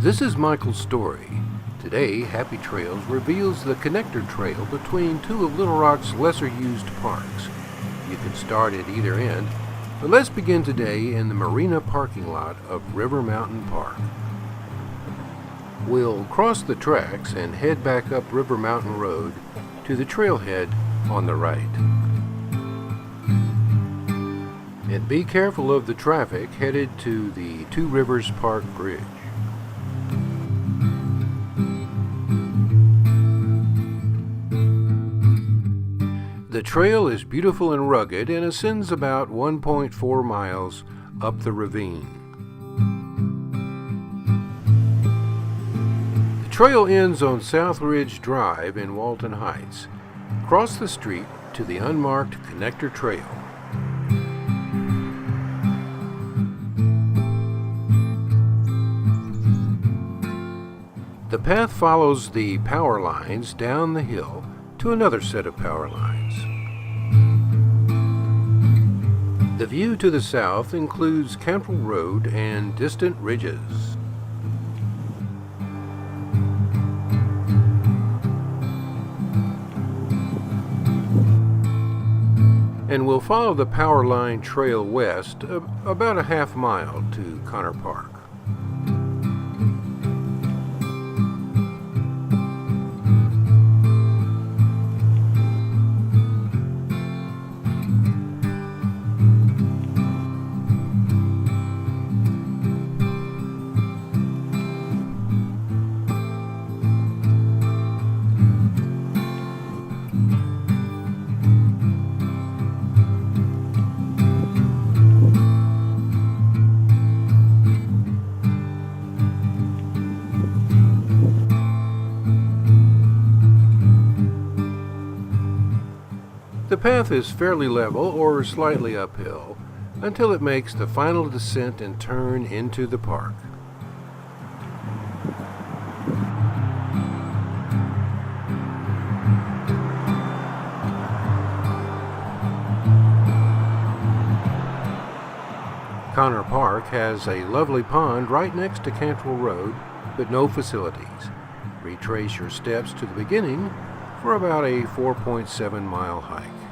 This is Michael's story. Today, Happy Trails reveals the connector trail between two of Little Rock's lesser-used parks. You can start at either end, but let's begin today in the marina parking lot of River Mountain Park. We'll cross the tracks and head back up River Mountain Road to the trailhead on the right. And be careful of the traffic headed to the Two Rivers Park Bridge. The trail is beautiful and rugged and ascends about 1.4 miles up the ravine. The trail ends on South Ridge Drive in Walton Heights. Cross the street to the unmarked connector trail. The path follows the power lines down the hill to another set of power lines. The view to the south includes Cantrell Road and distant ridges. And we'll follow the power line trail west about a half mile to Connor Park. The path is fairly level or slightly uphill until it makes the final descent and turn into the park. Connor Park has a lovely pond right next to Cantrell Road, but no facilities. Retrace your steps to the beginning for about a 4.7 mile hike.